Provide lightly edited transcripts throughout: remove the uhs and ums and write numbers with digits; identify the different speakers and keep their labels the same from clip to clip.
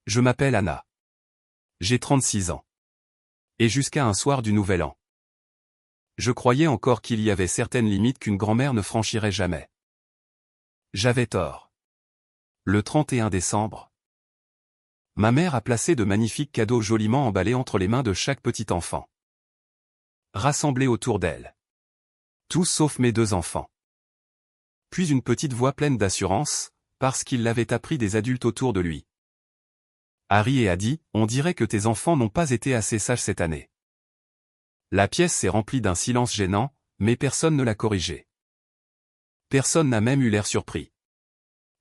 Speaker 1: Je m'appelle Anna. J'ai 36 ans. Et jusqu'à un soir du Nouvel An, je croyais encore qu'il y avait certaines limites qu'une grand-mère ne franchirait jamais. J'avais tort. Le 31 décembre, ma mère a placé de magnifiques cadeaux joliment emballés entre les mains de chaque petit enfant, rassemblés autour d'elle. Tous sauf mes 2 enfants. Puis une petite voix pleine d'assurance, parce qu'il l'avait appris des adultes autour de lui. Harry et Adi, on dirait que tes enfants n'ont pas été assez sages cette année. La pièce s'est remplie d'un silence gênant, mais personne ne l'a corrigé. Personne n'a même eu l'air surpris.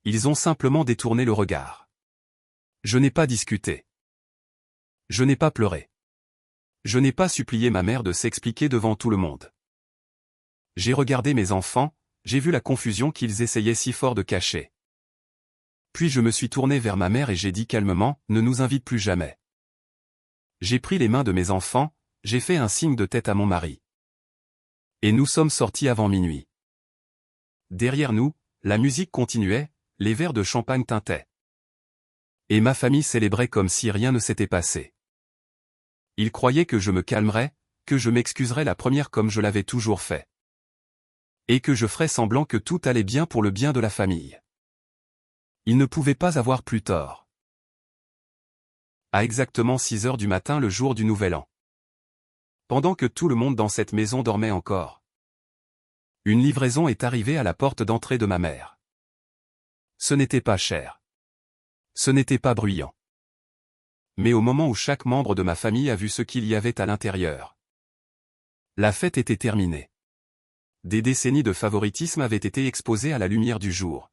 Speaker 1: Ils ont simplement détourné le regard. Je n'ai pas discuté. Je n'ai pas pleuré. Je n'ai pas supplié ma mère de s'expliquer devant tout le monde. J'ai regardé mes enfants, j'ai vu la confusion qu'ils essayaient si fort de cacher. Puis je me suis tourné vers ma mère et j'ai dit calmement, ne nous invite plus jamais. J'ai pris les mains de mes enfants, j'ai fait un signe de tête à mon mari. Et nous sommes sortis avant minuit. Derrière nous, la musique continuait, les verres de champagne tintaient. Et ma famille célébrait comme si rien ne s'était passé. Ils croyaient que je me calmerais, que je m'excuserais la première comme je l'avais toujours fait. Et que je ferais semblant que tout allait bien pour le bien de la famille. Ils ne pouvaient pas avoir plus tort. À exactement 6 heures du matin le jour du Nouvel An. Pendant que tout le monde dans cette maison dormait encore, une livraison est arrivée à la porte d'entrée de ma mère. Ce n'était pas cher. Ce n'était pas bruyant. Mais au moment où chaque membre de ma famille a vu ce qu'il y avait à l'intérieur, la fête était terminée. Des décennies de favoritisme avaient été exposées à la lumière du jour.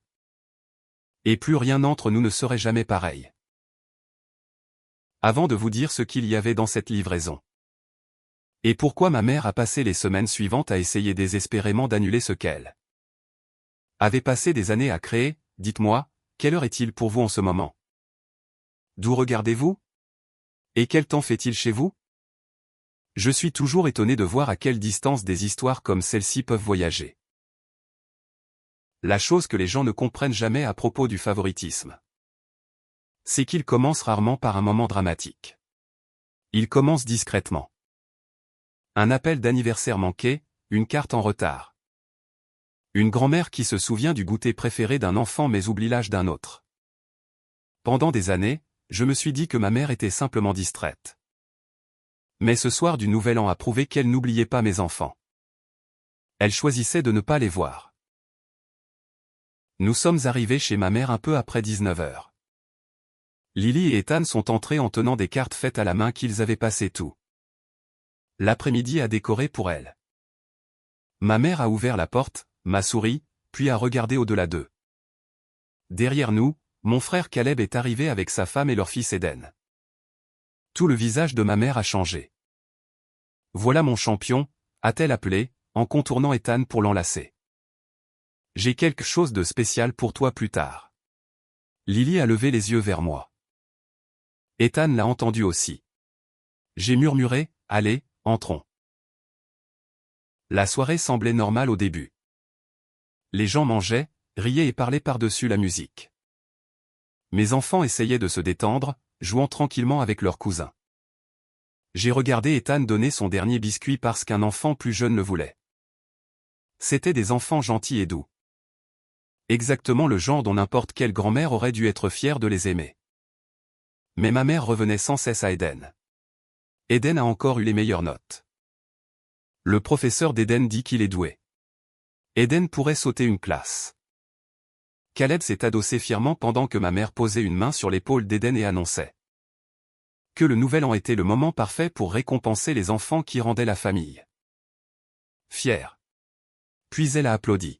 Speaker 1: Et plus rien entre nous ne serait jamais pareil. Avant de vous dire ce qu'il y avait dans cette livraison. Et pourquoi ma mère a passé les semaines suivantes à essayer désespérément d'annuler ce qu'elle avait passé des années à créer, dites-moi, quelle heure est-il pour vous en ce moment? D'où regardez-vous? Et quel temps fait-il chez vous? Je suis toujours étonné de voir à quelle distance des histoires comme celle-ci peuvent voyager. La chose que les gens ne comprennent jamais à propos du favoritisme, c'est qu'il commence rarement par un moment dramatique. Il commence discrètement. Un appel d'anniversaire manqué, une carte en retard. Une grand-mère qui se souvient du goûter préféré d'un enfant mais oublie l'âge d'un autre. Pendant des années, je me suis dit que ma mère était simplement distraite. Mais ce soir du Nouvel An a prouvé qu'elle n'oubliait pas mes enfants. Elle choisissait de ne pas les voir. Nous sommes arrivés chez ma mère un peu après 19 heures. Lily et Ethan sont entrés en tenant des cartes faites à la main qu'ils avaient passé tout l'après-midi à décorer pour elle. Ma mère a ouvert la porte, m'a souri, puis a regardé au-delà d'eux. Derrière nous, mon frère Caleb est arrivé avec sa femme et leur fils Eden. Tout le visage de ma mère a changé. Voilà mon champion, a-t-elle appelé, en contournant Ethan pour l'enlacer. J'ai quelque chose de spécial pour toi plus tard. Lily a levé les yeux vers moi. Ethan l'a entendu aussi. J'ai murmuré, allez, entrons. La soirée semblait normale au début. Les gens mangeaient, riaient et parlaient par-dessus la musique. Mes enfants essayaient de se détendre, jouant tranquillement avec leurs cousins. J'ai regardé Ethan donner son dernier biscuit parce qu'un enfant plus jeune le voulait. C'étaient des enfants gentils et doux. Exactement le genre dont n'importe quelle grand-mère aurait dû être fière de les aimer. Mais ma mère revenait sans cesse à Eden. Eden a encore eu les meilleures notes. Le professeur d'Eden dit qu'il est doué. Eden pourrait sauter une classe. Caleb s'est adossé fièrement pendant que ma mère posait une main sur l'épaule d'Eden et annonçait que le Nouvel An était le moment parfait pour récompenser les enfants qui rendaient la famille fière. Puis elle a applaudi.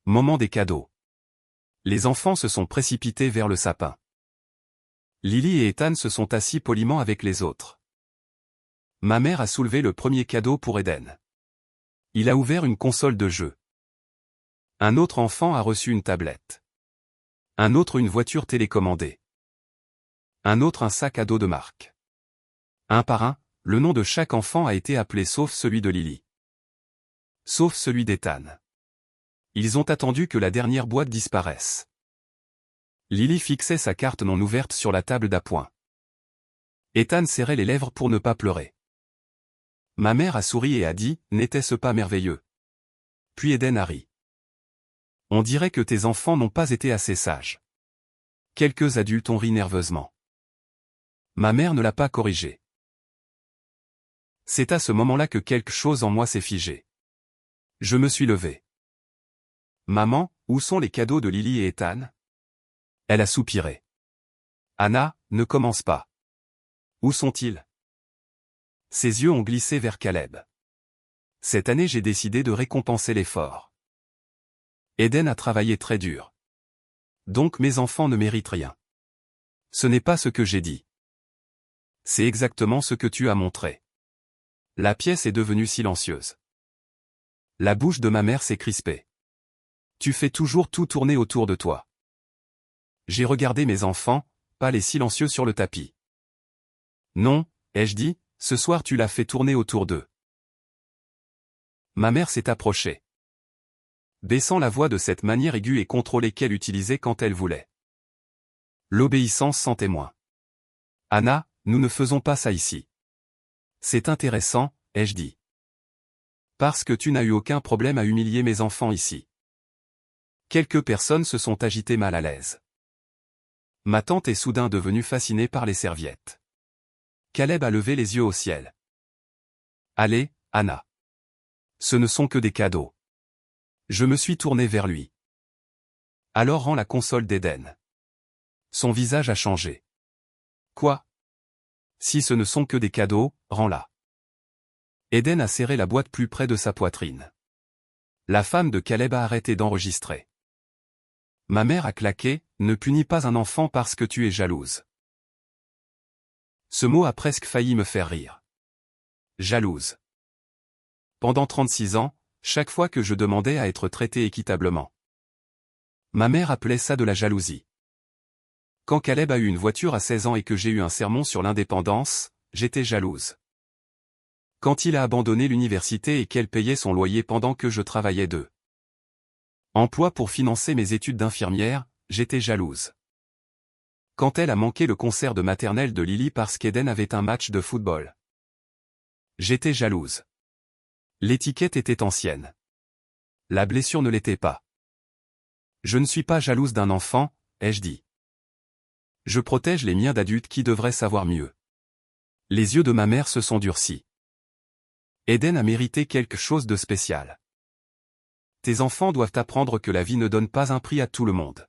Speaker 1: Moment des cadeaux. Les enfants se sont précipités vers le sapin. Lily et Ethan se sont assis poliment avec les autres. Ma mère a soulevé le premier cadeau pour Eden. Il a ouvert une console de jeu. Un autre enfant a reçu une tablette. Un autre une voiture télécommandée. Un autre un sac à dos de marque. Un par un, le nom de chaque enfant a été appelé sauf celui de Lily. Sauf celui d'Ethan. Ils ont attendu que la dernière boîte disparaisse. Lily fixait sa carte non ouverte sur la table d'appoint. Ethan serrait les lèvres pour ne pas pleurer. Ma mère a souri et a dit, n'était-ce pas merveilleux? Puis Eden a ri. On dirait que tes enfants n'ont pas été assez sages. Quelques adultes ont ri nerveusement. Ma mère ne l'a pas corrigé. C'est à ce moment-là que quelque chose en moi s'est figé. Je me suis levé. Maman, où sont les cadeaux de Lily et Ethan? Elle a soupiré. Anna, ne commence pas. Où sont-ils? Ses yeux ont glissé vers Caleb. Cette année j'ai décidé de récompenser l'effort. Eden a travaillé très dur. Donc mes enfants ne méritent rien. Ce n'est pas ce que j'ai dit. C'est exactement ce que tu as montré. La pièce est devenue silencieuse. La bouche de ma mère s'est crispée. Tu fais toujours tout tourner autour de toi. J'ai regardé mes enfants, pas les silencieux sur le tapis. Non, ai-je dit, ce soir tu l'as fait tourner autour d'eux. Ma mère s'est approchée. Baissant la voix de cette manière aiguë et contrôlée qu'elle utilisait quand elle voulait. L'obéissance sans témoin. Anna, nous ne faisons pas ça ici. C'est intéressant, ai-je dit. Parce que tu n'as eu aucun problème à humilier mes enfants ici. Quelques personnes se sont agitées mal à l'aise. Ma tante est soudain devenue fascinée par les serviettes. Caleb a levé les yeux au ciel. Allez, Anna. Ce ne sont que des cadeaux. Je me suis tourné vers lui. Alors rends la console d'Eden. Son visage a changé. Quoi? Si ce ne sont que des cadeaux, rends-la. Eden a serré la boîte plus près de sa poitrine. La femme de Caleb a arrêté d'enregistrer. Ma mère a claqué, ne punis pas un enfant parce que tu es jalouse. Ce mot a presque failli me faire rire. Jalouse. Pendant 36 ans, chaque fois que je demandais à être traité équitablement. Ma mère appelait ça de la jalousie. Quand Caleb a eu une voiture à 16 ans et que j'ai eu un sermon sur l'indépendance, j'étais jalouse. Quand il a abandonné l'université et qu'elle payait son loyer pendant que je travaillais emploi pour financer mes études d'infirmière, j'étais jalouse. Quand elle a manqué le concert de maternelle de Lily parce qu'Eden avait un match de football. J'étais jalouse. L'étiquette était ancienne. La blessure ne l'était pas. Je ne suis pas jalouse d'un enfant, ai-je dit. Je protège les miens d'adultes qui devraient savoir mieux. Les yeux de ma mère se sont durcis. Eden a mérité quelque chose de spécial. Tes enfants doivent apprendre que la vie ne donne pas un prix à tout le monde.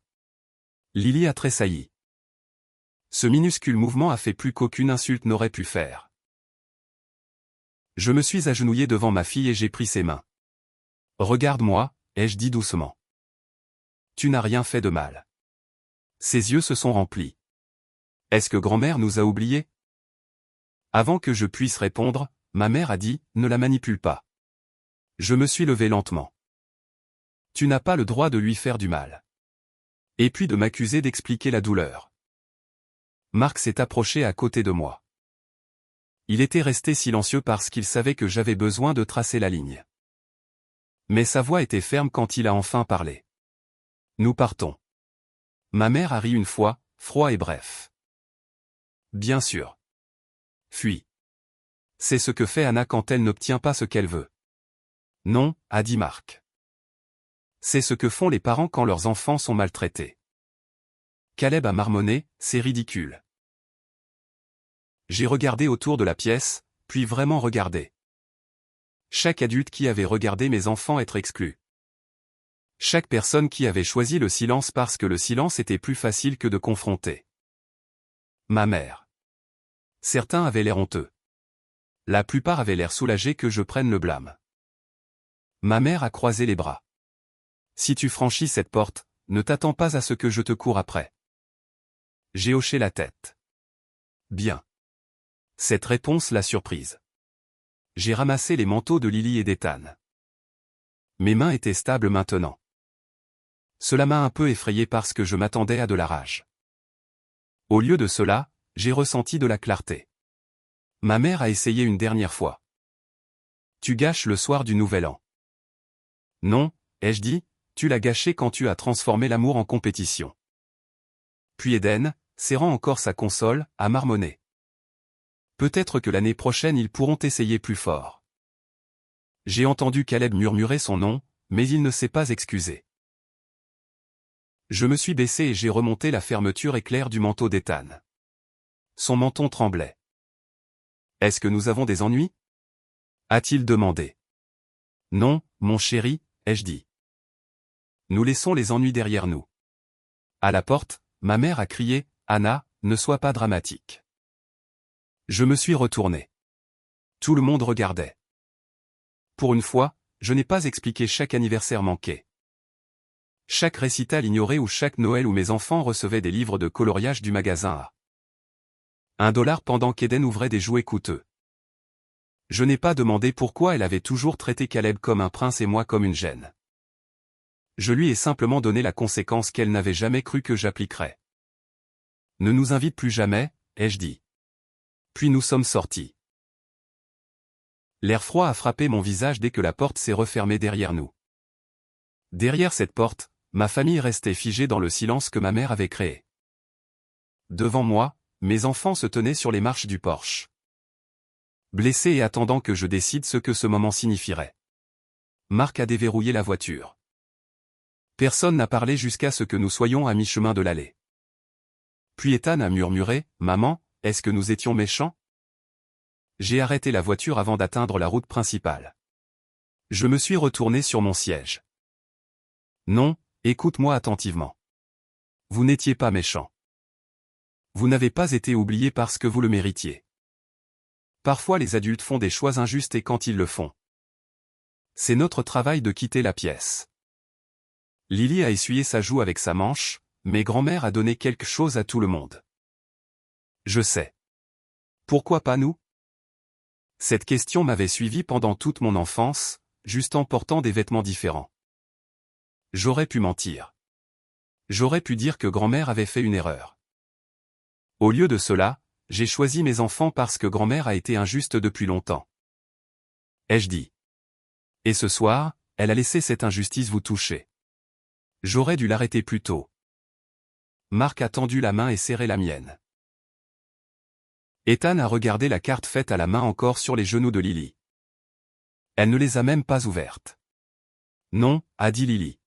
Speaker 1: Lily a tressailli. Ce minuscule mouvement a fait plus qu'aucune insulte n'aurait pu faire. Je me suis agenouillé devant ma fille et j'ai pris ses mains. Regarde-moi, ai-je dit doucement. Tu n'as rien fait de mal. Ses yeux se sont remplis. Est-ce que grand-mère nous a oubliés? Avant que je puisse répondre, ma mère a dit, ne la manipule pas. Je me suis levé lentement. Tu n'as pas le droit de lui faire du mal. Et puis de m'accuser d'expliquer la douleur. Marc s'est approché à côté de moi. Il était resté silencieux parce qu'il savait que j'avais besoin de tracer la ligne. Mais sa voix était ferme quand il a enfin parlé. Nous partons. Ma mère a ri une fois, froid et bref. Bien sûr. Fuis. C'est ce que fait Anna quand elle n'obtient pas ce qu'elle veut. Non, a dit Marc. C'est ce que font les parents quand leurs enfants sont maltraités. Caleb a marmonné, c'est ridicule. J'ai regardé autour de la pièce, puis vraiment regardé. Chaque adulte qui avait regardé mes enfants être exclu. Chaque personne qui avait choisi le silence parce que le silence était plus facile que de confronter. Ma mère. Certains avaient l'air honteux. La plupart avaient l'air soulagés que je prenne le blâme. Ma mère a croisé les bras. Si tu franchis cette porte, ne t'attends pas à ce que je te cours après. J'ai hoché la tête. Bien. Cette réponse l'a surprise. J'ai ramassé les manteaux de Lily et d'Ethan. Mes mains étaient stables maintenant. Cela m'a un peu effrayé parce que je m'attendais à de la rage. Au lieu de cela, j'ai ressenti de la clarté. Ma mère a essayé une dernière fois. Tu gâches le soir du Nouvel An. Non, ai-je dit, tu l'as gâché quand tu as transformé l'amour en compétition. Puis Eden, serrant encore sa console, a marmonné. Peut-être que l'année prochaine ils pourront essayer plus fort. J'ai entendu Caleb murmurer son nom, mais il ne s'est pas excusé. Je me suis baissé et j'ai remonté la fermeture éclair du manteau d'Ethan. Son menton tremblait. Est-ce que nous avons des ennuis? A-t-il demandé. Non, mon chéri, ai-je dit. Nous laissons les ennuis derrière nous. À la porte, ma mère a crié, Anna, ne sois pas dramatique. Je me suis retourné. Tout le monde regardait. Pour une fois, je n'ai pas expliqué chaque anniversaire manqué. Chaque récital ignoré ou chaque Noël où mes enfants recevaient des livres de coloriage du magasin à $1 pendant qu'Eden ouvrait des jouets coûteux. Je n'ai pas demandé pourquoi elle avait toujours traité Caleb comme un prince et moi comme une gêne. Je lui ai simplement donné la conséquence qu'elle n'avait jamais cru que j'appliquerais. Ne nous invite plus jamais, ai-je dit. Puis nous sommes sortis. L'air froid a frappé mon visage dès que la porte s'est refermée derrière nous. Derrière cette porte, ma famille restait figée dans le silence que ma mère avait créé. Devant moi, mes enfants se tenaient sur les marches du porche. Blessés et attendant que je décide ce que ce moment signifierait. Marc a déverrouillé la voiture. Personne n'a parlé jusqu'à ce que nous soyons à mi-chemin de l'allée. Puis Ethan a murmuré, « Maman, est-ce que nous étions méchants ?» J'ai arrêté la voiture avant d'atteindre la route principale. Je me suis retourné sur mon siège. Non, écoute-moi attentivement. Vous n'étiez pas méchant. Vous n'avez pas été oublié parce que vous le méritiez. Parfois les adultes font des choix injustes et quand ils le font, c'est notre travail de quitter la pièce. Lily a essuyé sa joue avec sa manche, mais grand-mère a donné quelque chose à tout le monde. Je sais. Pourquoi pas nous? Cette question m'avait suivi pendant toute mon enfance, juste en portant des vêtements différents. J'aurais pu mentir. J'aurais pu dire que grand-mère avait fait une erreur. Au lieu de cela, j'ai choisi mes enfants parce que grand-mère a été injuste depuis longtemps. Ai-je dit. Et ce soir, elle a laissé cette injustice vous toucher. J'aurais dû l'arrêter plus tôt. Marc a tendu la main et serré la mienne. Ethan a regardé la carte faite à la main encore sur les genoux de Lily. Elle ne les a même pas ouvertes. Non, a dit Lily.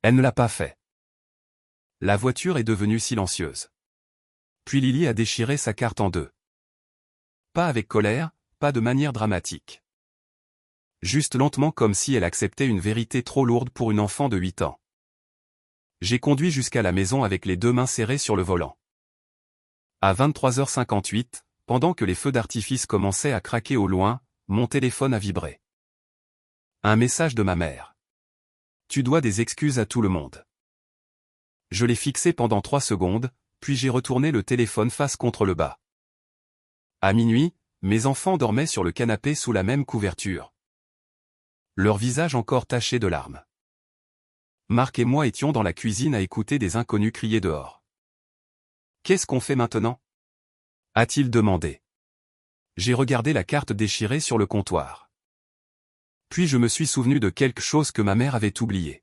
Speaker 1: Elle ne l'a pas fait. La voiture est devenue silencieuse. Puis Lily a déchiré sa carte en deux. Pas avec colère, pas de manière dramatique. Juste lentement comme si elle acceptait une vérité trop lourde pour une enfant de 8 ans. J'ai conduit jusqu'à la maison avec les deux mains serrées sur le volant. À 23h58, pendant que les feux d'artifice commençaient à craquer au loin, mon téléphone a vibré. Un message de ma mère. Tu dois des excuses à tout le monde. Je l'ai fixé pendant 3 secondes, puis j'ai retourné le téléphone face contre le bas. À minuit, mes enfants dormaient sur le canapé sous la même couverture. Leur visage encore taché de larmes. Marc et moi étions dans la cuisine à écouter des inconnus crier dehors. « Qu'est-ce qu'on fait maintenant » a-t-il demandé. J'ai regardé la carte déchirée sur le comptoir. Puis je me suis souvenu de quelque chose que ma mère avait oublié.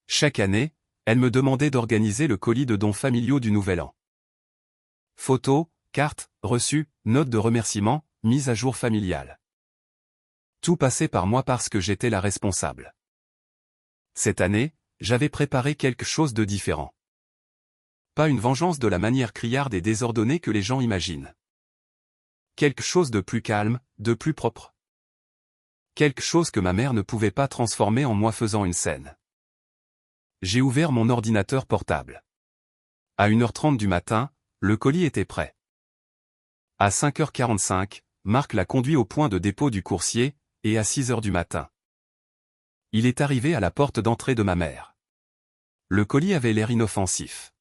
Speaker 1: Chaque année, elle me demandait d'organiser le colis de dons familiaux du Nouvel An. Photos, cartes, reçus, notes de remerciement, mise à jour familiale. Tout passait par moi parce que j'étais la responsable. Cette année, j'avais préparé quelque chose de différent. Pas une vengeance de la manière criarde et désordonnée que les gens imaginent. Quelque chose de plus calme, de plus propre. Quelque chose que ma mère ne pouvait pas transformer en moi faisant une scène. J'ai ouvert mon ordinateur portable. À 1h30 du matin, le colis était prêt. À 5h45, Marc l'a conduit au point de dépôt du coursier, et à 6h du matin. Il est arrivé à la porte d'entrée de ma mère. Le colis avait l'air inoffensif.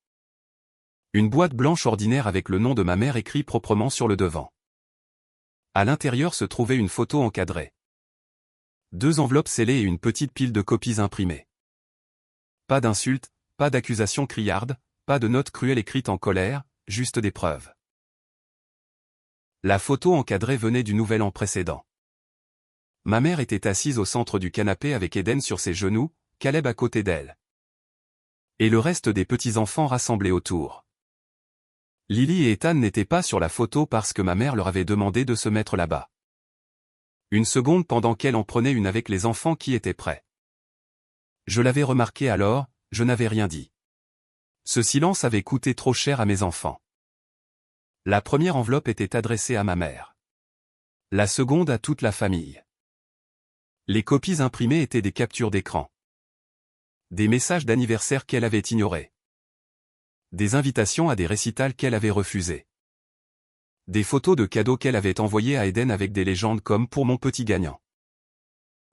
Speaker 1: Une boîte blanche ordinaire avec le nom de ma mère écrit proprement sur le devant. À l'intérieur se trouvait une photo encadrée. 2 enveloppes scellées et une petite pile de copies imprimées. Pas d'insultes, pas d'accusations criardes, pas de notes cruelles écrites en colère, juste des preuves. La photo encadrée venait du Nouvel An précédent. Ma mère était assise au centre du canapé avec Eden sur ses genoux, Caleb à côté d'elle. Et le reste des petits-enfants rassemblés autour. Lily et Ethan n'étaient pas sur la photo parce que ma mère leur avait demandé de se mettre là-bas. Une seconde pendant qu'elle en prenait une avec les enfants qui étaient prêts. Je l'avais remarqué alors, je n'avais rien dit. Ce silence avait coûté trop cher à mes enfants. La première enveloppe était adressée à ma mère. La seconde à toute la famille. Les copies imprimées étaient des captures d'écran. Des messages d'anniversaire qu'elle avait ignorés. Des invitations à des récitals qu'elle avait refusés. Des photos de cadeaux qu'elle avait envoyées à Eden avec des légendes comme « Pour mon petit gagnant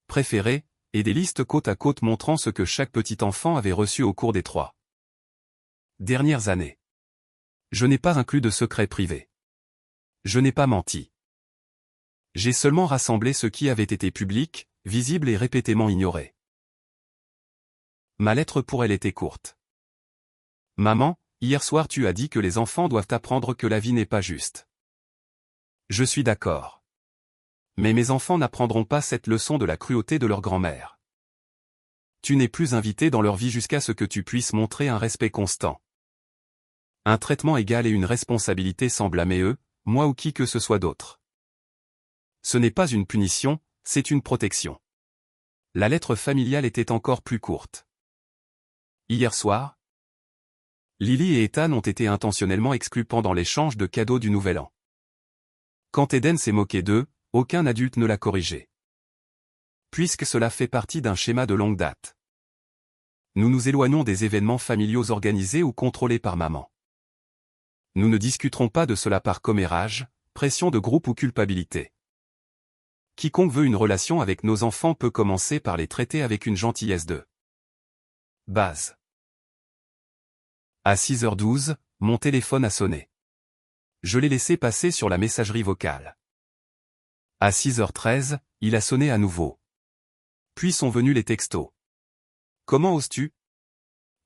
Speaker 1: préféré » et des listes côte à côte montrant ce que chaque petit enfant avait reçu au cours des 3 dernières années. Je n'ai pas inclus de secrets privés. Je n'ai pas menti. J'ai seulement rassemblé ce qui avait été public, visible et répétément ignoré. Ma lettre pour elle était courte. Maman, hier soir tu as dit que les enfants doivent apprendre que la vie n'est pas juste. Je suis d'accord. Mais mes enfants n'apprendront pas cette leçon de la cruauté de leur grand-mère. Tu n'es plus invité dans leur vie jusqu'à ce que tu puisses montrer un respect constant. Un traitement égal et une responsabilité sans blâmer eux, moi ou qui que ce soit d'autre. Ce n'est pas une punition, c'est une protection. La lettre familiale était encore plus courte. Hier soir, Lily et Ethan ont été intentionnellement exclus pendant l'échange de cadeaux du Nouvel An. Quand Eden s'est moqué d'eux, aucun adulte ne l'a corrigé. Puisque cela fait partie d'un schéma de longue date. Nous nous éloignons des événements familiaux organisés ou contrôlés par maman. Nous ne discuterons pas de cela par commérage, pression de groupe ou culpabilité. Quiconque veut une relation avec nos enfants peut commencer par les traiter avec une gentillesse de base. À 6h12, mon téléphone a sonné. Je l'ai laissé passer sur la messagerie vocale. À 6h13, il a sonné à nouveau. Puis sont venus les textos. Comment oses-tu?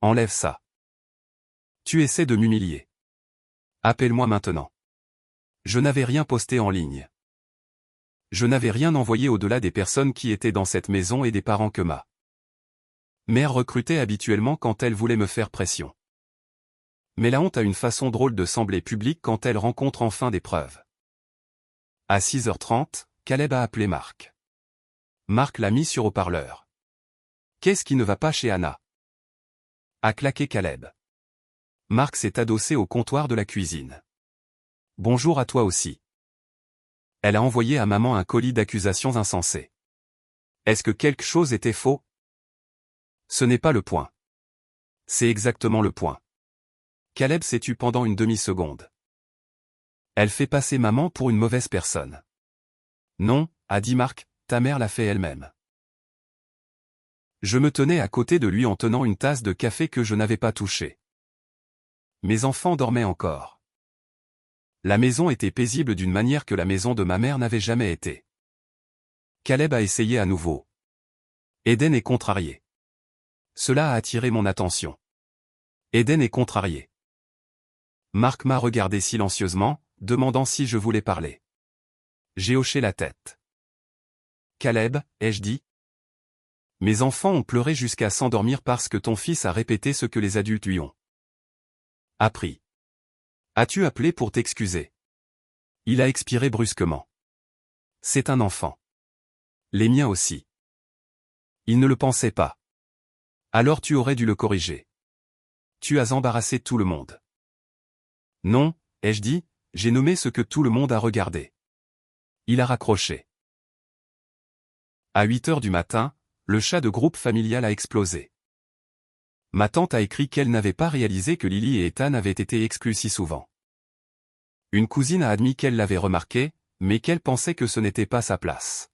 Speaker 1: Enlève ça. Tu essaies de m'humilier. Appelle-moi maintenant. Je n'avais rien posté en ligne. Je n'avais rien envoyé au-delà des personnes qui étaient dans cette maison et des parents que ma mère recrutait habituellement quand elle voulait me faire pression. Mais la honte a une façon drôle de sembler publique quand elle rencontre enfin des preuves. À 6h30, Caleb a appelé Marc. Marc l'a mis sur haut-parleur. Qu'est-ce qui ne va pas chez Anna? A claqué Caleb. Marc s'est adossé au comptoir de la cuisine. Bonjour à toi aussi. Elle a envoyé à maman un colis d'accusations insensées. Est-ce que quelque chose était faux? Ce n'est pas le point. C'est exactement le point. Caleb s'est tu pendant une demi-seconde. Elle fait passer maman pour une mauvaise personne. Non, a dit Marc, ta mère l'a fait elle-même. Je me tenais à côté de lui en tenant une tasse de café que je n'avais pas touchée. Mes enfants dormaient encore. La maison était paisible d'une manière que la maison de ma mère n'avait jamais été. Caleb a essayé à nouveau. Eden est contrarié. Cela a attiré mon attention. Eden est contrarié. Marc m'a regardé silencieusement, demandant si je voulais parler. J'ai hoché la tête. Caleb, ai-je dit? Mes enfants ont pleuré jusqu'à s'endormir parce que ton fils a répété ce que les adultes lui ont appris. As-tu appelé pour t'excuser? Il a expiré brusquement. C'est un enfant. Les miens aussi. Il ne le pensait pas. Alors tu aurais dû le corriger. Tu as embarrassé tout le monde. Non, ai-je dit, j'ai nommé ce que tout le monde a regardé. Il a raccroché. À 8h du matin, le chat de groupe familial a explosé. Ma tante a écrit qu'elle n'avait pas réalisé que Lily et Ethan avaient été exclus si souvent. Une cousine a admis qu'elle l'avait remarqué, mais qu'elle pensait que ce n'était pas sa place.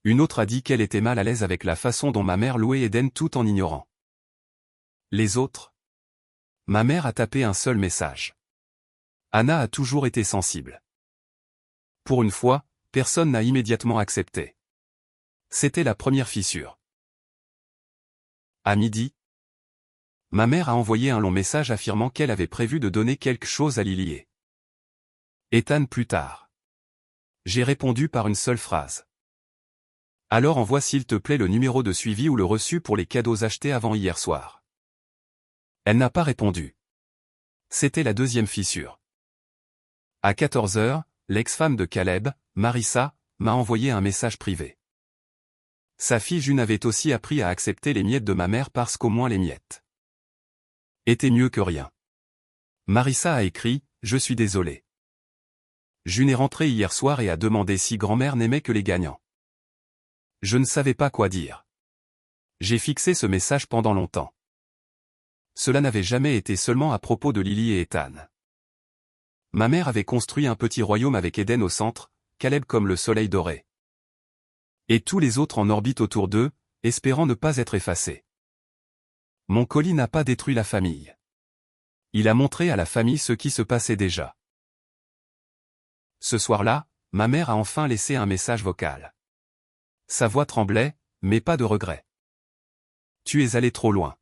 Speaker 1: Une autre a dit qu'elle était mal à l'aise avec la façon dont ma mère louait Eden tout en ignorant les autres. Ma mère a tapé un seul message. Anna a toujours été sensible. Pour une fois, personne n'a immédiatement accepté. C'était la première fissure. À midi, ma mère a envoyé un long message affirmant qu'elle avait prévu de donner quelque chose à Lily et Ethan plus tard. J'ai répondu par une seule phrase. Alors envoie s'il te plaît le numéro de suivi ou le reçu pour les cadeaux achetés avant hier soir. Elle n'a pas répondu. C'était la deuxième fissure. À 14 heures, l'ex-femme de Caleb, Marissa, m'a envoyé un message privé. Sa fille June avait aussi appris à accepter les miettes de ma mère parce qu'au moins les miettes étaient mieux que rien. Marissa a écrit « Je suis désolé. June est rentrée hier soir et a demandé si grand-mère n'aimait que les gagnants. Je ne savais pas quoi dire. J'ai fixé ce message pendant longtemps. Cela n'avait jamais été seulement à propos de Lily et Ethan. Ma mère avait construit un petit royaume avec Eden au centre, Caleb comme le soleil doré. Et tous les autres en orbite autour d'eux, espérant ne pas être effacés. Mon colis n'a pas détruit la famille. Il a montré à la famille ce qui se passait déjà. Ce soir-là, ma mère a enfin laissé un message vocal. Sa voix tremblait, mais pas de regret. Tu es allé trop loin.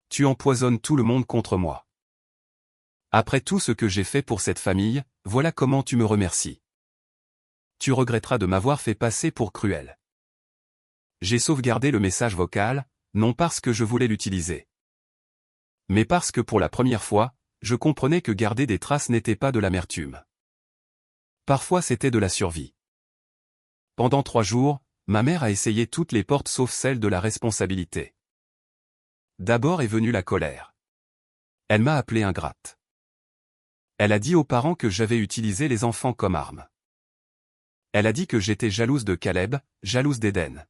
Speaker 1: Tu empoisonnes tout le monde contre moi. Après tout ce que j'ai fait pour cette famille, voilà comment tu me remercies. Tu regretteras de m'avoir fait passer pour cruel. J'ai sauvegardé le message vocal, non parce que je voulais l'utiliser, mais parce que pour la première fois, je comprenais que garder des traces n'était pas de l'amertume. Parfois c'était de la survie. Pendant 3 jours, ma mère a essayé toutes les portes sauf celle de la responsabilité. D'abord est venue la colère. Elle m'a appelé ingrate. Elle a dit aux parents que j'avais utilisé les enfants comme arme. Elle a dit que j'étais jalouse de Caleb, jalouse d'Eden.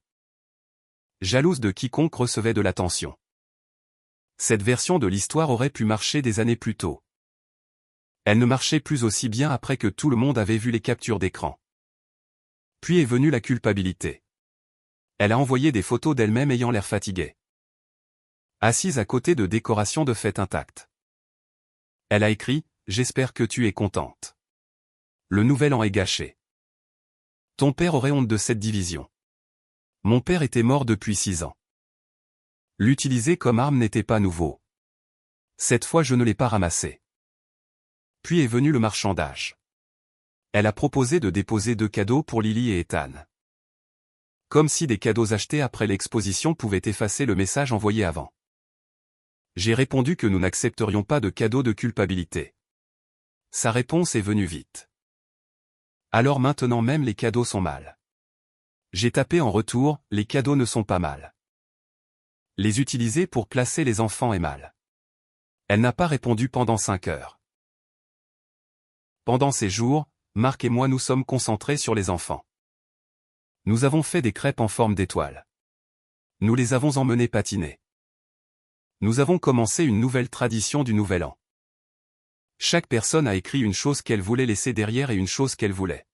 Speaker 1: Jalouse de quiconque recevait de l'attention. Cette version de l'histoire aurait pu marcher des années plus tôt. Elle ne marchait plus aussi bien après que tout le monde avait vu les captures d'écran. Puis est venue la culpabilité. Elle a envoyé des photos d'elle-même ayant l'air fatiguée, assise à côté de décorations de fête intactes. Elle a écrit « J'espère que tu es contente. Le nouvel an est gâché. Ton père aurait honte de cette division. Mon père était mort depuis 6 ans. L'utiliser comme arme n'était pas nouveau. Cette fois je ne l'ai pas ramassé. » Puis est venu le marchandage. Elle a proposé de déposer 2 cadeaux pour Lily et Ethan. Comme si des cadeaux achetés après l'exposition pouvaient effacer le message envoyé avant. J'ai répondu que nous n'accepterions pas de cadeaux de culpabilité. Sa réponse est venue vite. Alors maintenant même les cadeaux sont mal. J'ai tapé en retour, les cadeaux ne sont pas mal. Les utiliser pour placer les enfants est mal. Elle n'a pas répondu pendant 5 heures. Pendant ces jours, Marc et moi nous sommes concentrés sur les enfants. Nous avons fait des crêpes en forme d'étoile. Nous les avons emmenés patiner. Nous avons commencé une nouvelle tradition du Nouvel An. Chaque personne a écrit une chose qu'elle voulait laisser derrière et une chose qu'elle voulait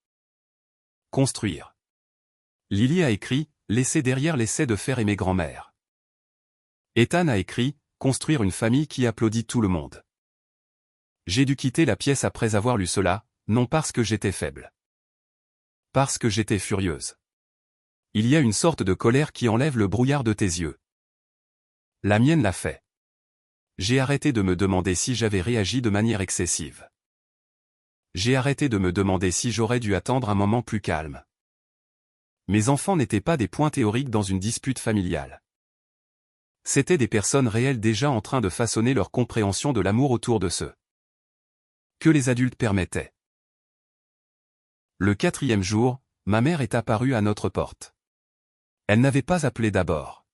Speaker 1: construire. Lily a écrit « Laisser derrière l'essai de faire aimer grand-mère ». Ethan a écrit « Construire une famille qui applaudit tout le monde ». J'ai dû quitter la pièce après avoir lu cela, non parce que j'étais faible. Parce que j'étais furieuse. Il y a une sorte de colère qui enlève le brouillard de tes yeux. La mienne l'a fait. J'ai arrêté de me demander si j'avais réagi de manière excessive. J'ai arrêté de me demander si j'aurais dû attendre un moment plus calme. Mes enfants n'étaient pas des points théoriques dans une dispute familiale. C'étaient des personnes réelles déjà en train de façonner leur compréhension de l'amour autour de ceux que les adultes permettaient. Le 4e jour, ma mère est apparue à notre porte. Elle n'avait pas appelé d'abord.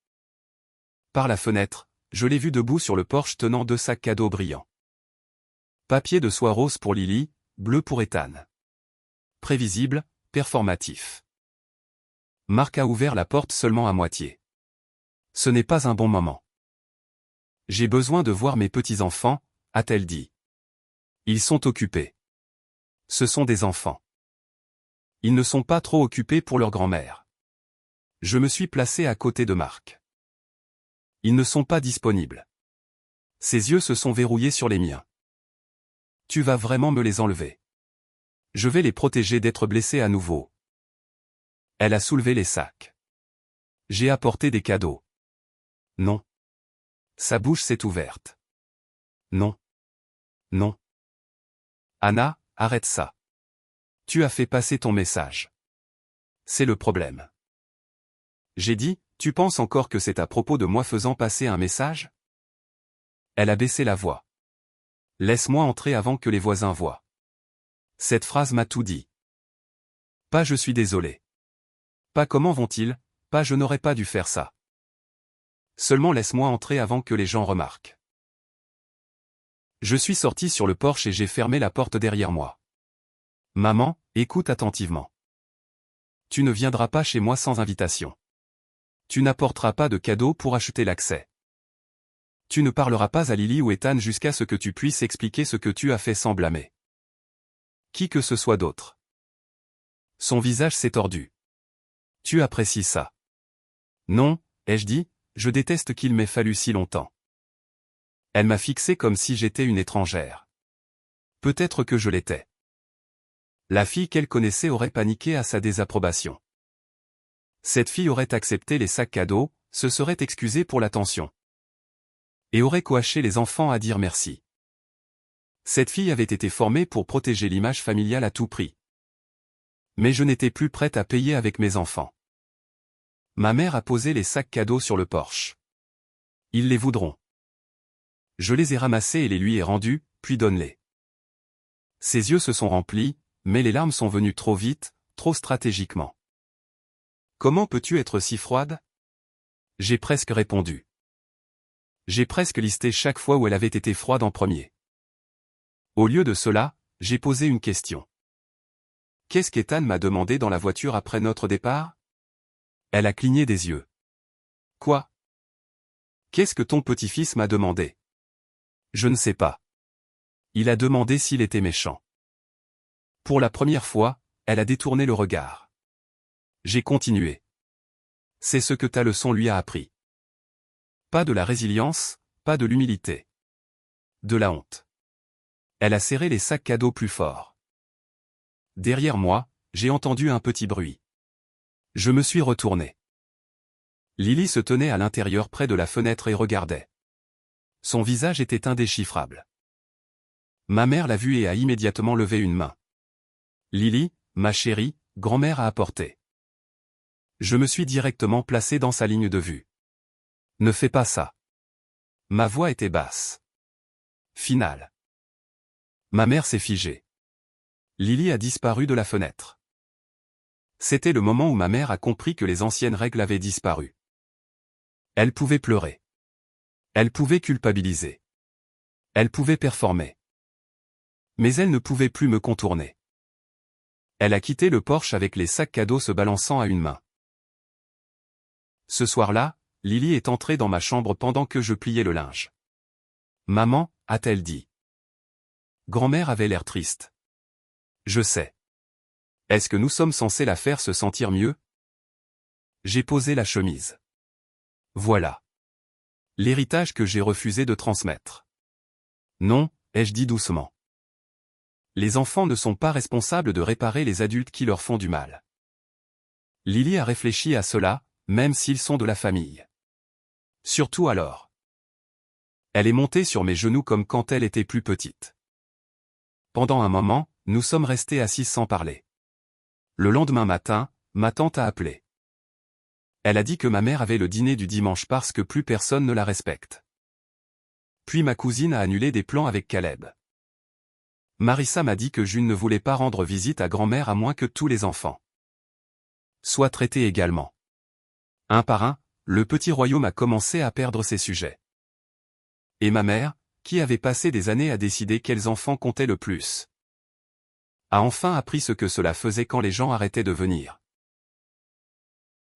Speaker 1: Par la fenêtre, je l'ai vue debout sur le porche tenant 2 sacs cadeaux brillants. Papier de soie rose pour Lily, bleu pour Ethan. Prévisible, performatif. Marc a ouvert la porte seulement à moitié. Ce n'est pas un bon moment. J'ai besoin de voir mes petits-enfants, a-t-elle dit. Ils sont occupés. Ce sont des enfants. Ils ne sont pas trop occupés pour leur grand-mère. Je me suis placé à côté de Marc. Ils ne sont pas disponibles. Ses yeux se sont verrouillés sur les miens. Tu vas vraiment me les enlever. Je vais les protéger d'être blessés à nouveau. Elle a soulevé les sacs. J'ai apporté des cadeaux. Non. Sa bouche s'est ouverte. Non. Non. Anna, arrête ça. Tu as fait passer ton message. C'est le problème. J'ai dit, tu penses encore que c'est à propos de moi faisant passer un message? Elle a baissé la voix. Laisse-moi entrer avant que les voisins voient. Cette phrase m'a tout dit. Pas je suis désolé. Pas comment vont-ils, pas je n'aurais pas dû faire ça. Seulement laisse-moi entrer avant que les gens remarquent. Je suis sorti sur le porche et j'ai fermé la porte derrière moi. Maman, écoute attentivement. Tu ne viendras pas chez moi sans invitation. Tu n'apporteras pas de cadeaux pour acheter l'accès. Tu ne parleras pas à Lily ou Ethan jusqu'à ce que tu puisses expliquer ce que tu as fait sans blâmer qui que ce soit d'autre. Son visage s'est tordu. Tu apprécies ça? Non, ai-je dit, je déteste qu'il m'ait fallu si longtemps. Elle m'a fixé comme si j'étais une étrangère. Peut-être que je l'étais. La fille qu'elle connaissait aurait paniqué à sa désapprobation. Cette fille aurait accepté les sacs cadeaux, se serait excusée pour l'attention. Et aurait coaché les enfants à dire merci. Cette fille avait été formée pour protéger l'image familiale à tout prix. Mais je n'étais plus prête à payer avec mes enfants. Ma mère a posé les sacs cadeaux sur le porche. Ils les voudront. Je les ai ramassés et les lui ai rendus, puis donne-les. Ses yeux se sont remplis, mais les larmes sont venues trop vite, trop stratégiquement. Comment peux-tu être si froide? J'ai presque répondu. J'ai presque listé chaque fois où elle avait été froide en premier. Au lieu de cela, j'ai posé une question. Qu'est-ce qu'Ethan m'a demandé dans la voiture après notre départ? Elle a cligné des yeux. Quoi? Qu'est-ce que ton petit-fils m'a demandé? Je ne sais pas. Il a demandé s'il était méchant. Pour la première fois, elle a détourné le regard. J'ai continué. C'est ce que ta leçon lui a appris. Pas de la résilience, pas de l'humilité. De la honte. Elle a serré les sacs cadeaux plus fort. Derrière moi, j'ai entendu un petit bruit. Je me suis retourné. Lily se tenait à l'intérieur près de la fenêtre et regardait. Son visage était indéchiffrable. Ma mère l'a vue et a immédiatement levé une main. Lily, ma chérie, grand-mère a apporté. Je me suis directement placé dans sa ligne de vue. Ne fais pas ça. Ma voix était basse. Finale. Ma mère s'est figée. Lily a disparu de la fenêtre. C'était le moment où ma mère a compris que les anciennes règles avaient disparu. Elle pouvait pleurer. Elle pouvait culpabiliser. Elle pouvait performer. Mais elle ne pouvait plus me contourner. Elle a quitté le porche avec les sacs cadeaux se balançant à une main. Ce soir-là, Lily est entrée dans ma chambre pendant que je pliais le linge. Maman, a-t-elle dit. Grand-mère avait l'air triste. Je sais. Est-ce que nous sommes censés la faire se sentir mieux? J'ai posé la chemise. Voilà. L'héritage que j'ai refusé de transmettre. Non, ai-je dit doucement. Les enfants ne sont pas responsables de réparer les adultes qui leur font du mal. Lily a réfléchi à cela, même s'ils sont de la famille. Surtout alors. Elle est montée sur mes genoux comme quand elle était plus petite. Pendant un moment, nous sommes restés assis sans parler. Le lendemain matin, ma tante a appelé. Elle a dit que ma mère avait le dîner du dimanche parce que plus personne ne la respecte. Puis ma cousine a annulé des plans avec Caleb. Marissa m'a dit que June ne voulait pas rendre visite à grand-mère à moins que tous les enfants soient traités également. Un par un, le petit royaume a commencé à perdre ses sujets. Et ma mère, qui avait passé des années à décider quels enfants comptaient le plus, a enfin appris ce que cela faisait quand les gens arrêtaient de venir.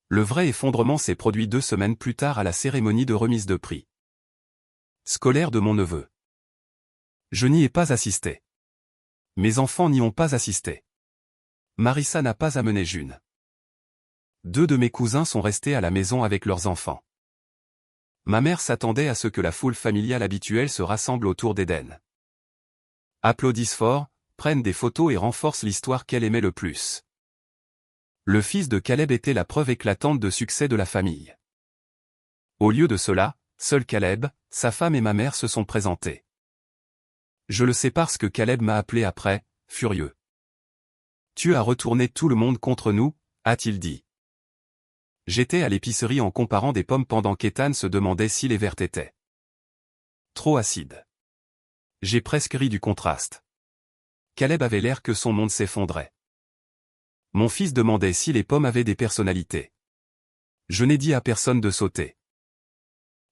Speaker 1: Le vrai effondrement s'est produit 2 semaines plus tard à la cérémonie de remise de prix scolaire de mon neveu. Je n'y ai pas assisté. Mes enfants n'y ont pas assisté. Marissa n'a pas amené June. 2 de mes cousins sont restés à la maison avec leurs enfants. Ma mère s'attendait à ce que la foule familiale habituelle se rassemble autour d'Eden. Applaudisse fort, prenne des photos et renforce l'histoire qu'elle aimait le plus. Le fils de Caleb était la preuve éclatante de succès de la famille. Au lieu de cela, seul Caleb, sa femme et ma mère se sont présentés. Je le sais parce que Caleb m'a appelé après, furieux. Tu as retourné tout le monde contre nous, a-t-il dit. J'étais à l'épicerie en comparant des pommes pendant qu'Ethan se demandait si les vertes étaient Trop acide. J'ai presque ri du contraste. Caleb avait l'air que son monde s'effondrait. Mon fils demandait si les pommes avaient des personnalités. Je n'ai dit à personne de sauter.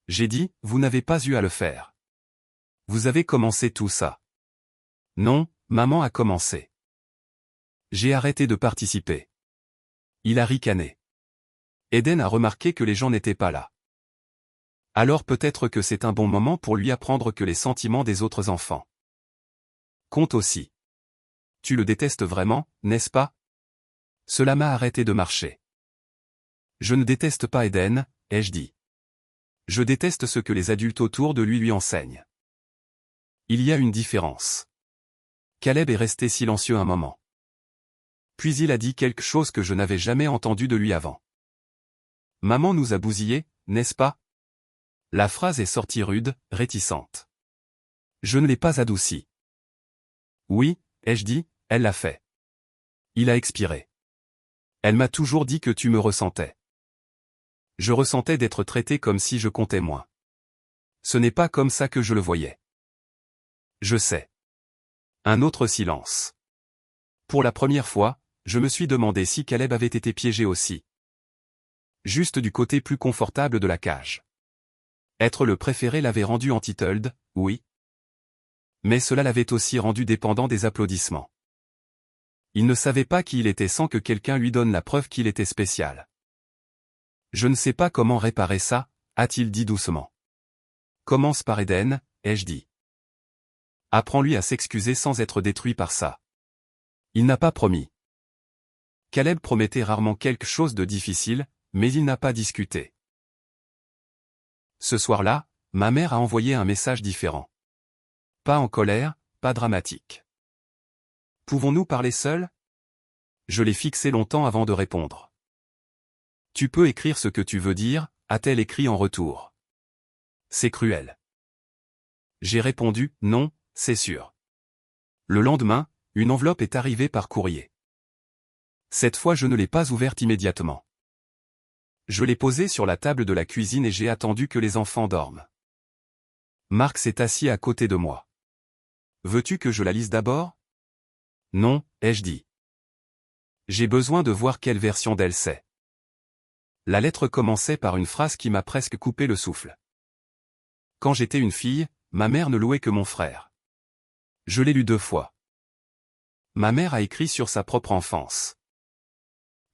Speaker 1: J'ai dit, vous n'avez pas eu à le faire. Vous avez commencé tout ça. Non, maman a commencé. J'ai arrêté de participer. Il a ricané. Eden a remarqué que les gens n'étaient pas là. Alors peut-être que c'est un bon moment pour lui apprendre que les sentiments des autres enfants comptent aussi. Tu le détestes vraiment, n'est-ce pas? Cela m'a arrêté de marcher. Je ne déteste pas Eden, ai-je dit. Je déteste ce que les adultes autour de lui enseignent. Il y a une différence. Caleb est resté silencieux un moment. Puis il a dit quelque chose que je n'avais jamais entendu de lui avant. Maman nous a bousillés, n'est-ce pas? La phrase est sortie rude, réticente. Je ne l'ai pas adoucie. Oui, ai-je dit, elle l'a fait. Il a expiré. Elle m'a toujours dit que tu me ressentais. Je ressentais d'être traité comme si je comptais moins. Ce n'est pas comme ça que je le voyais. Je sais. Un autre silence. Pour la première fois, je me suis demandé si Caleb avait été piégé aussi. Juste du côté plus confortable de la cage. Être le préféré l'avait rendu entitled, oui. Mais cela l'avait aussi rendu dépendant des applaudissements. Il ne savait pas qui il était sans que quelqu'un lui donne la preuve qu'il était spécial. Je ne sais pas comment réparer ça, a-t-il dit doucement. Commence par Eden, ai-je dit. Apprends-lui à s'excuser sans être détruit par ça. Il n'a pas promis. Caleb promettait rarement quelque chose de difficile, mais il n'a pas discuté. Ce soir-là, ma mère a envoyé un message différent. Pas en colère, pas dramatique. Pouvons-nous parler seuls? Je l'ai fixé longtemps avant de répondre. Tu peux écrire ce que tu veux dire, a-t-elle écrit en retour. C'est cruel. J'ai répondu, non, c'est sûr. Le lendemain, une enveloppe est arrivée par courrier. Cette fois je ne l'ai pas ouverte immédiatement. Je l'ai posée sur la table de la cuisine et j'ai attendu que les enfants dorment. Marc s'est assis à côté de moi. Veux-tu que je la lise d'abord? Non, ai-je dit. J'ai besoin de voir quelle version d'elle c'est. La lettre commençait par une phrase qui m'a presque coupé le souffle. Quand j'étais une fille, ma mère ne louait que mon frère. Je l'ai lu 2 fois. Ma mère a écrit sur sa propre enfance.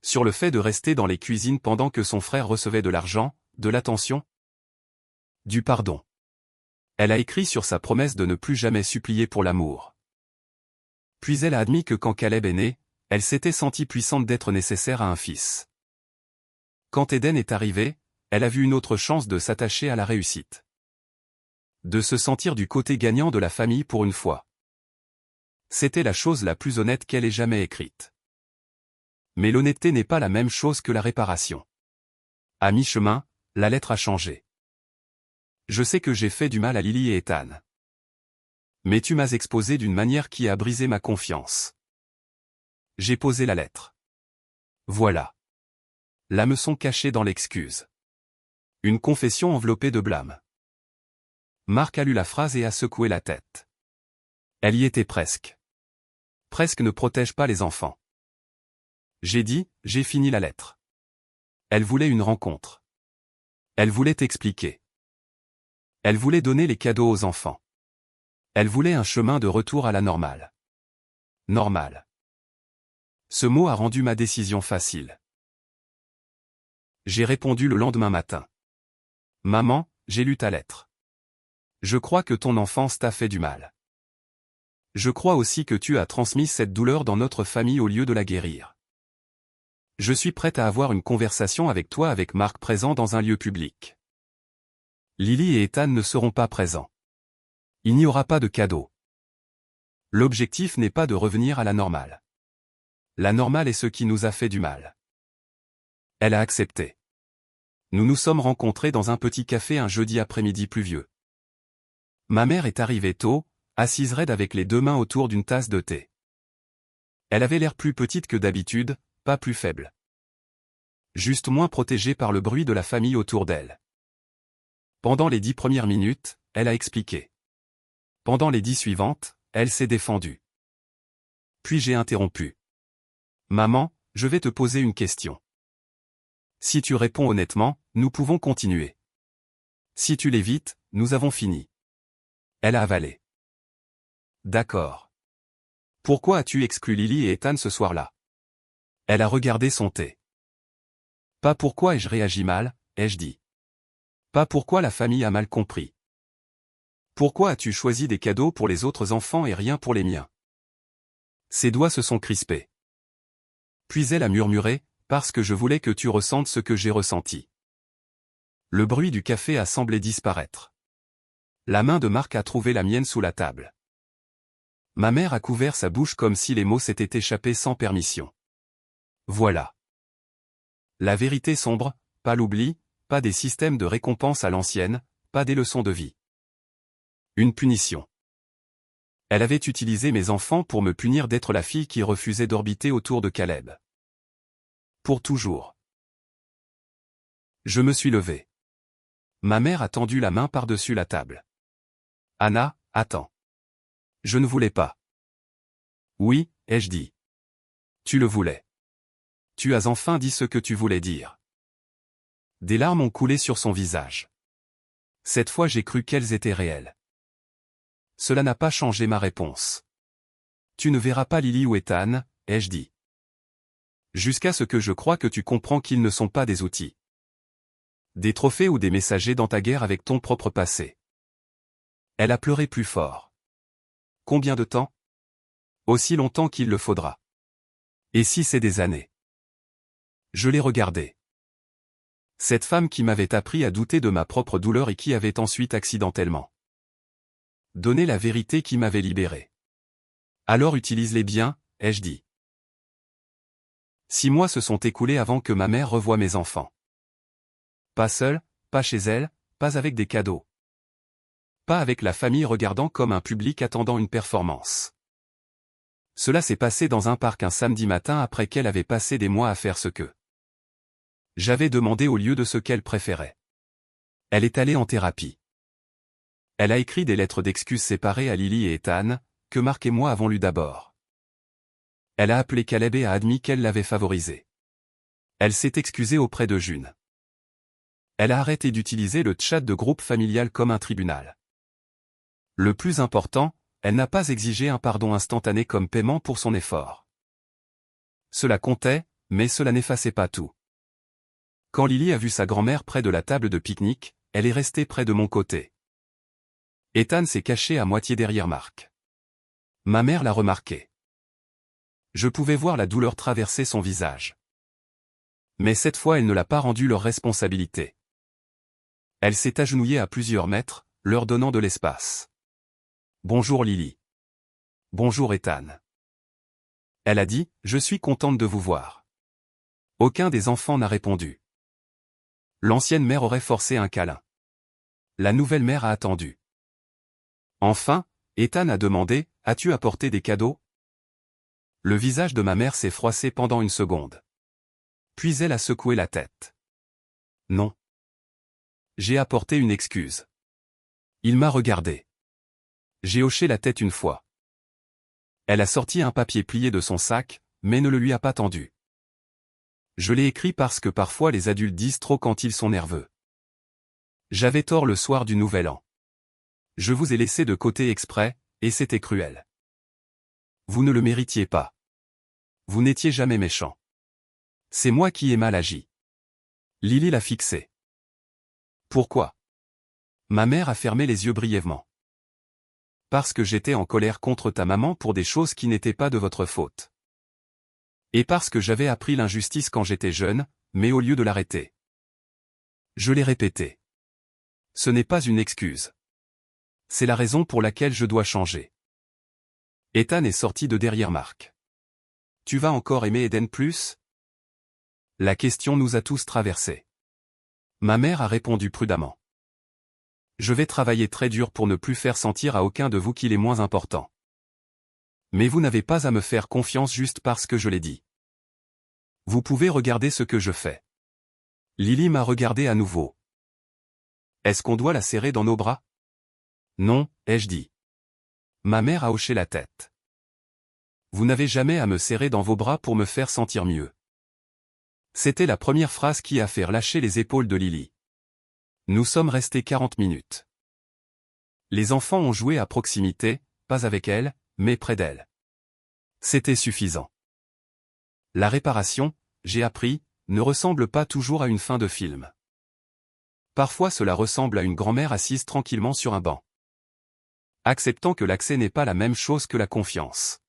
Speaker 1: Sur le fait de rester dans les cuisines pendant que son frère recevait de l'argent, de l'attention, du pardon. Elle a écrit sur sa promesse de ne plus jamais supplier pour l'amour. Puis elle a admis que quand Caleb est né, elle s'était sentie puissante d'être nécessaire à un fils. Quand Eden est arrivé, elle a vu une autre chance de s'attacher à la réussite. De se sentir du côté gagnant de la famille pour une fois. C'était la chose la plus honnête qu'elle ait jamais écrite. Mais l'honnêteté n'est pas la même chose que la réparation. À mi-chemin, la lettre a changé. Je sais que j'ai fait du mal à Lily et Ethan. Mais tu m'as exposé d'une manière qui a brisé ma confiance. J'ai posé la lettre. Voilà. L'hameçon caché dans l'excuse. Une confession enveloppée de blâme. Marc a lu la phrase et a secoué la tête. Elle y était presque. Presque ne protège pas les enfants. J'ai dit, j'ai fini la lettre. Elle voulait une rencontre. Elle voulait expliquer. Elle voulait donner les cadeaux aux enfants. Elle voulait un chemin de retour à la normale. Normal. Ce mot a rendu ma décision facile. J'ai répondu le lendemain matin. Maman, j'ai lu ta lettre. Je crois que ton enfance t'a fait du mal. Je crois aussi que tu as transmis cette douleur dans notre famille au lieu de la guérir. Je suis prête à avoir une conversation avec toi avec Marc présent dans un lieu public. Lily et Ethan ne seront pas présents. Il n'y aura pas de cadeau. L'objectif n'est pas de revenir à la normale. La normale est ce qui nous a fait du mal. Elle a accepté. Nous nous sommes rencontrés dans un petit café un jeudi après-midi pluvieux. Ma mère est arrivée tôt, assise raide avec les 2 mains autour d'une tasse de thé. Elle avait l'air plus petite que d'habitude, pas plus faible. Juste moins protégée par le bruit de la famille autour d'elle. Pendant les 10 premières minutes, elle a expliqué. Pendant les 10 suivantes, elle s'est défendue. Puis j'ai interrompu. Maman, je vais te poser une question. Si tu réponds honnêtement, nous pouvons continuer. Si tu l'évites, nous avons fini. Elle a avalé. D'accord. Pourquoi as-tu exclu Lily et Ethan ce soir-là? Elle a regardé son thé. Pas pourquoi ai-je réagi mal, ai-je dit. Pas pourquoi la famille a mal compris. Pourquoi as-tu choisi des cadeaux pour les autres enfants et rien pour les miens? Ses doigts se sont crispés. Puis elle a murmuré, parce que je voulais que tu ressentes ce que j'ai ressenti. Le bruit du café a semblé disparaître. La main de Marc a trouvé la mienne sous la table. Ma mère a couvert sa bouche comme si les mots s'étaient échappés sans permission. Voilà. La vérité sombre, pas l'oubli, pas des systèmes de récompense à l'ancienne, pas des leçons de vie. Une punition. Elle avait utilisé mes enfants pour me punir d'être la fille qui refusait d'orbiter autour de Caleb. Pour toujours. Je me suis levé. Ma mère a tendu la main par-dessus la table. Anna, attends. Je ne voulais pas. Oui, ai-je dit. Tu le voulais. Tu as enfin dit ce que tu voulais dire. Des larmes ont coulé sur son visage. Cette fois j'ai cru qu'elles étaient réelles. Cela n'a pas changé ma réponse. Tu ne verras pas Lily ou Ethan, ai-je dit. Jusqu'à ce que je croie que tu comprends qu'ils ne sont pas des outils. Des trophées ou des messagers dans ta guerre avec ton propre passé. Elle a pleuré plus fort. Combien de temps? Aussi longtemps qu'il le faudra. Et si c'est des années? Je l'ai regardée. Cette femme qui m'avait appris à douter de ma propre douleur et qui avait ensuite accidentellement donné la vérité qui m'avait libéré. Alors utilise-les bien, ai-je dit. 6 mois se sont écoulés avant que ma mère revoie mes enfants. Pas seule, pas chez elle, pas avec des cadeaux. Pas avec la famille regardant comme un public attendant une performance. Cela s'est passé dans un parc un samedi matin après qu'elle avait passé des mois à faire ce que j'avais demandé au lieu de ce qu'elle préférait. Elle est allée en thérapie. Elle a écrit des lettres d'excuses séparées à Lily et Ethan, que Marc et moi avons lues d'abord. Elle a appelé Caleb et a admis qu'elle l'avait favorisé. Elle s'est excusée auprès de June. Elle a arrêté d'utiliser le chat de groupe familial comme un tribunal. Le plus important, elle n'a pas exigé un pardon instantané comme paiement pour son effort. Cela comptait, mais cela n'effaçait pas tout. Quand Lily a vu sa grand-mère près de la table de pique-nique, elle est restée près de mon côté. Ethan s'est caché à moitié derrière Marc. Ma mère l'a remarqué. Je pouvais voir la douleur traverser son visage. Mais cette fois elle ne l'a pas rendu leur responsabilité. Elle s'est agenouillée à plusieurs mètres, leur donnant de l'espace. Bonjour Lily. Bonjour Ethan. Elle a dit, je suis contente de vous voir. Aucun des enfants n'a répondu. L'ancienne mère aurait forcé un câlin. La nouvelle mère a attendu. Enfin, Ethan a demandé, as-tu apporté des cadeaux? Le visage de ma mère s'est froissé pendant une seconde. Puis elle a secoué la tête. Non. J'ai apporté une excuse. Il m'a regardé. J'ai hoché la tête une fois. Elle a sorti un papier plié de son sac, mais ne le lui a pas tendu. Je l'ai écrit parce que parfois les adultes disent trop quand ils sont nerveux. J'avais tort le soir du Nouvel An. Je vous ai laissé de côté exprès, et c'était cruel. Vous ne le méritiez pas. Vous n'étiez jamais méchant. C'est moi qui ai mal agi. Lily l'a fixé. Pourquoi? Ma mère a fermé les yeux brièvement. Parce que j'étais en colère contre ta maman pour des choses qui n'étaient pas de votre faute. Et parce que j'avais appris l'injustice quand j'étais jeune, mais au lieu de l'arrêter. Je l'ai répété. Ce n'est pas une excuse. C'est la raison pour laquelle je dois changer. Ethan est sorti de derrière Marc. Tu vas encore aimer Eden plus? La question nous a tous traversés. Ma mère a répondu prudemment. Je vais travailler très dur pour ne plus faire sentir à aucun de vous qu'il est moins important. Mais vous n'avez pas à me faire confiance juste parce que je l'ai dit. Vous pouvez regarder ce que je fais. Lily m'a regardé à nouveau. Est-ce qu'on doit la serrer dans nos bras? Non, ai-je dit. Ma mère a hoché la tête. Vous n'avez jamais à me serrer dans vos bras pour me faire sentir mieux. C'était la première phrase qui a fait relâcher les épaules de Lily. Nous sommes restés 40 minutes. Les enfants ont joué à proximité, pas avec elle, mais près d'elle. C'était suffisant. La réparation, j'ai appris, ne ressemble pas toujours à une fin de film. Parfois cela ressemble à une grand-mère assise tranquillement sur un banc. Acceptant que l'accès n'est pas la même chose que la confiance.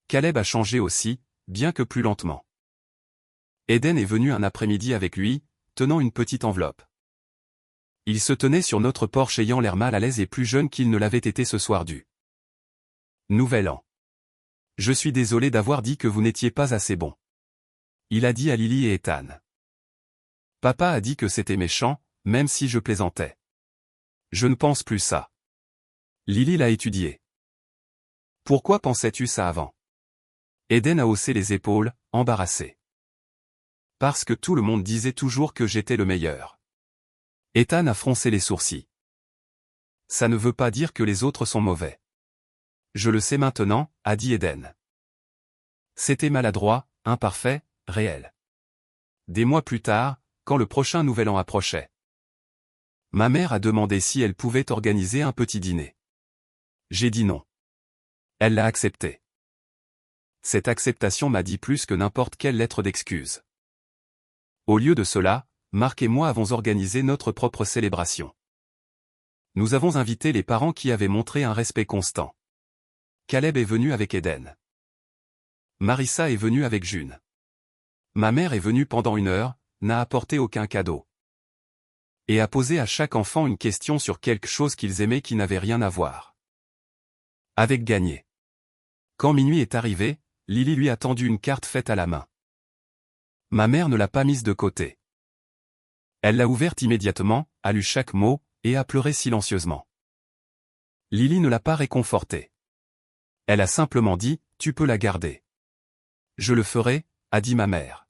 Speaker 1: Caleb a changé aussi, bien que plus lentement. Eden est venu un après-midi avec lui, tenant une petite enveloppe. Il se tenait sur notre porche ayant l'air mal à l'aise et plus jeune qu'il ne l'avait été ce soir du Nouvel An. Je suis désolé d'avoir dit que vous n'étiez pas assez bon. Il a dit à Lily et Ethan. Papa a dit que c'était méchant, même si je plaisantais. Je ne pense plus ça. Lily l'a étudié. Pourquoi pensais-tu ça avant? Eden a haussé les épaules, embarrassé. Parce que tout le monde disait toujours que j'étais le meilleur. Ethan a froncé les sourcils. Ça ne veut pas dire que les autres sont mauvais. Je le sais maintenant, a dit Eden. C'était maladroit, imparfait, réel. Des mois plus tard, quand le prochain Nouvel An approchait. Ma mère a demandé si elle pouvait organiser un petit dîner. J'ai dit non. Elle l'a accepté. Cette acceptation m'a dit plus que n'importe quelle lettre d'excuse. Au lieu de cela, Marc et moi avons organisé notre propre célébration. Nous avons invité les parents qui avaient montré un respect constant. Caleb est venu avec Eden. Marissa est venue avec June. Ma mère est venue pendant 1 heure, n'a apporté aucun cadeau. Et a posé à chaque enfant une question sur quelque chose qu'ils aimaient qui n'avait rien à voir avec gagner. Quand minuit est arrivé, Lily lui a tendu une carte faite à la main. Ma mère ne l'a pas mise de côté. Elle l'a ouverte immédiatement, a lu chaque mot, et a pleuré silencieusement. Lily ne l'a pas réconfortée. Elle a simplement dit, tu peux la garder. Je le ferai, a dit ma mère.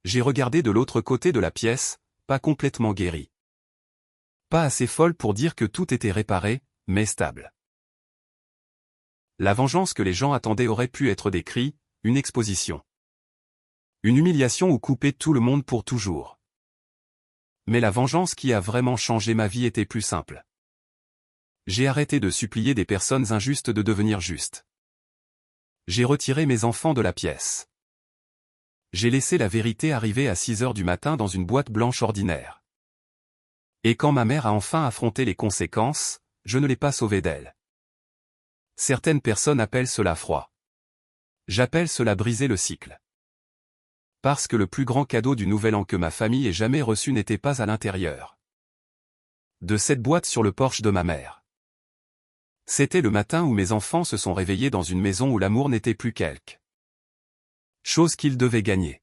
Speaker 1: J'ai regardé de l'autre côté de la pièce, pas complètement guérie. Pas assez folle pour dire que tout était réparé, mais stable. La vengeance que les gens attendaient aurait pu être des cris, une exposition. Une humiliation ou couper tout le monde pour toujours. Mais la vengeance qui a vraiment changé ma vie était plus simple. J'ai arrêté de supplier des personnes injustes de devenir justes. J'ai retiré mes enfants de la pièce. J'ai laissé la vérité arriver à 6 heures du matin dans une boîte blanche ordinaire. Et quand ma mère a enfin affronté les conséquences, je ne l'ai pas sauvée d'elle. Certaines personnes appellent cela froid. J'appelle cela briser le cycle. Parce que le plus grand cadeau du Nouvel An que ma famille ait jamais reçu n'était pas à l'intérieur de cette boîte sur le porche de ma mère. C'était le matin où mes enfants se sont réveillés dans une maison où l'amour n'était plus quelque chose qu'ils devaient gagner.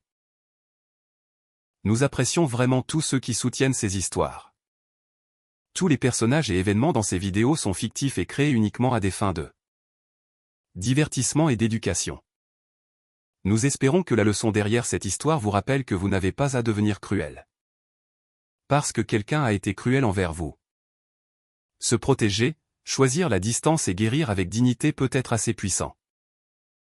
Speaker 1: Nous apprécions vraiment tous ceux qui soutiennent ces histoires. Tous les personnages et événements dans ces vidéos sont fictifs et créés uniquement à des fins de divertissement et d'éducation. Nous espérons que la leçon derrière cette histoire vous rappelle que vous n'avez pas à devenir cruel. Parce que quelqu'un a été cruel envers vous. Se protéger, choisir la distance et guérir avec dignité peut être assez puissant.